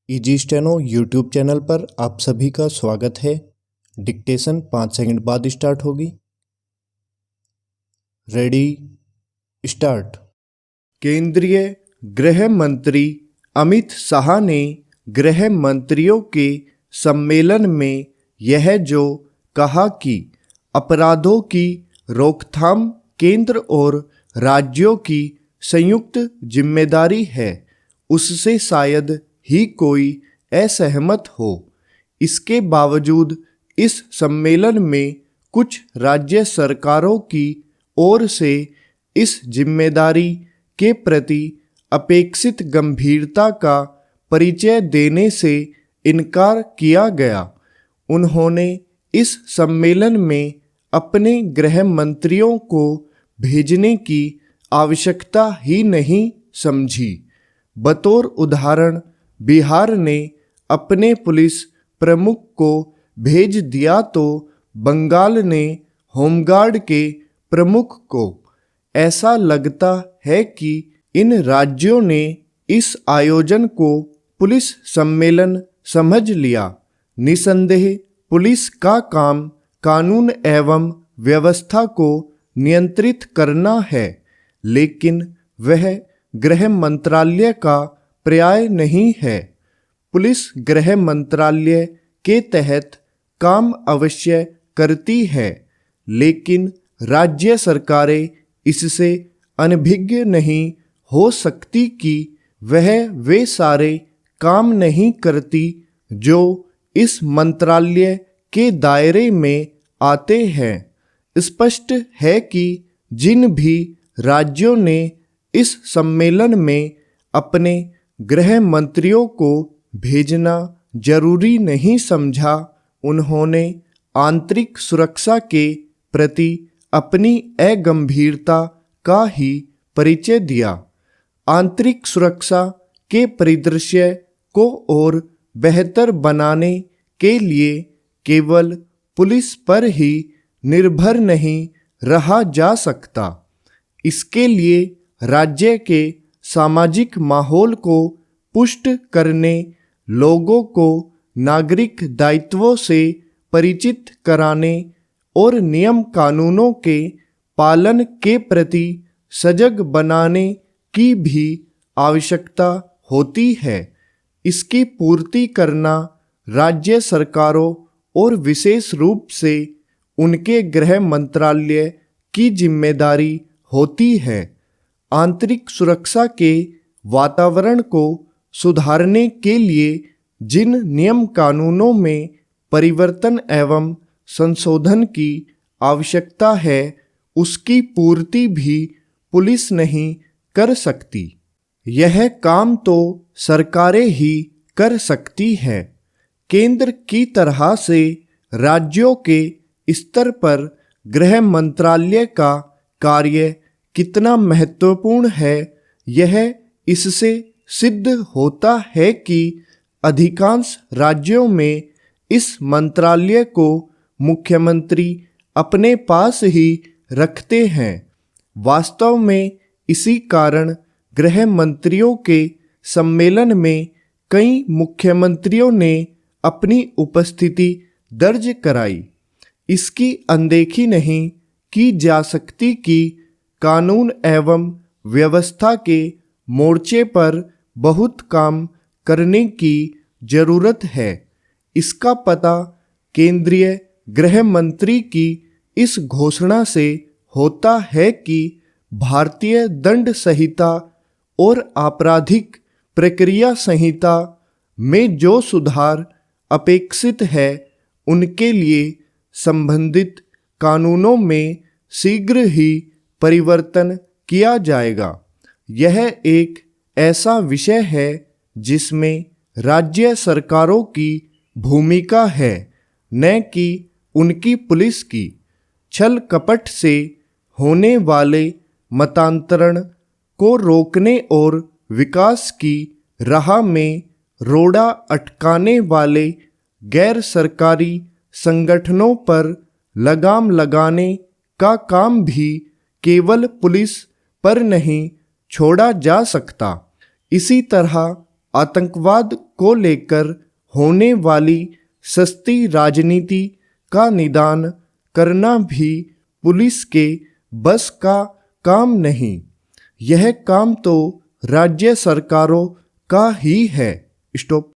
Easy steno YouTube channel पर आप सभी का स्वागत है। डिक्टेशन 5 सेकंड बाद स्टार्ट होगी। Ready start. केंद्रीय गृह मंत्री अमित शाह ने गृह मंत्रियों के सम्मेलन में यह जो कहा कि अपराधों की रोकथाम केंद्र और राज्यों की संयुक्त जिम्मेदारी है, उससे शायद ही कोई असहमत हो। इसके बावजूद इस सम्मेलन में कुछ राज्य सरकारों की ओर से इस जिम्मेदारी के प्रति अपेक्षित गंभीरता का परिचय देने से इनकार किया गया। उन्होंने इस सम्मेलन में अपने गृह मंत्रियों को भेजने की आवश्यकता ही नहीं समझी। बतौर उदाहरण, बिहार ने अपने पुलिस प्रमुख को भेज दिया तो बंगाल ने होमगार्ड के प्रमुख को। ऐसा लगता है कि इन राज्यों ने इस आयोजन को पुलिस सम्मेलन समझ लिया। निसंदेह पुलिस का काम कानून एवं व्यवस्था को नियंत्रित करना है, लेकिन वह गृह मंत्रालय का पर्याय नहीं है। पुलिस गृह मंत्रालय के तहत काम अवश्य करती है, लेकिन राज्य सरकारें इससे अनभिज्ञ नहीं हो सकती कि वह वे सारे काम नहीं करती जो इस मंत्रालय के दायरे में आते हैं। स्पष्ट है कि जिन भी राज्यों ने इस सम्मेलन में अपने गृह मंत्रियों को भेजना जरूरी नहीं समझा, उन्होंने आंतरिक सुरक्षा के प्रति अपनी अगंभीरता का ही परिचय दिया। आंतरिक सुरक्षा के परिदृश्य को और बेहतर बनाने के लिए केवल पुलिस पर ही निर्भर नहीं रहा जा सकता। इसके लिए राज्य के सामाजिक माहौल को पुष्ट करने, लोगों को नागरिक दायित्वों से परिचित कराने और नियम कानूनों के पालन के प्रति सजग बनाने की भी आवश्यकता होती है। इसकी पूर्ति करना राज्य सरकारों और विशेष रूप से उनके गृह मंत्रालय की जिम्मेदारी होती है। आंतरिक सुरक्षा के वातावरण को सुधारने के लिए जिन नियम कानूनों में परिवर्तन एवं संशोधन की आवश्यकता है, उसकी पूर्ति भी पुलिस नहीं कर सकती। यह काम तो सरकारें ही कर सकती हैं। केंद्र की तरह से राज्यों के स्तर पर गृह मंत्रालय का कार्य कितना महत्वपूर्ण है, यह इससे सिद्ध होता है कि अधिकांश राज्यों में इस मंत्रालय को मुख्यमंत्री अपने पास ही रखते हैं। वास्तव में इसी कारण गृह मंत्रियों के सम्मेलन में कई मुख्यमंत्रियों ने अपनी उपस्थिति दर्ज कराई। इसकी अनदेखी नहीं की जा सकती कि कानून एवं व्यवस्था के मोर्चे पर बहुत काम करने की जरूरत है। इसका पता केंद्रीय गृह मंत्री की इस घोषणा से होता है कि भारतीय दंड संहिता और आपराधिक प्रक्रिया संहिता में जो सुधार अपेक्षित है, उनके लिए संबंधित कानूनों में शीघ्र ही परिवर्तन किया जाएगा। यह एक ऐसा विषय है जिसमें राज्य सरकारों की भूमिका है, न कि उनकी पुलिस की। छल कपट से होने वाले मतांतरण को रोकने और विकास की राह में रोड़ा अटकाने वाले गैर सरकारी संगठनों पर लगाम लगाने का काम भी केवल पुलिस पर नहीं छोड़ा जा सकता। इसी तरह आतंकवाद को लेकर होने वाली सस्ती राजनीति का निदान करना भी पुलिस के बस का काम नहीं। यह काम तो राज्य सरकारों का ही है। स्टॉप।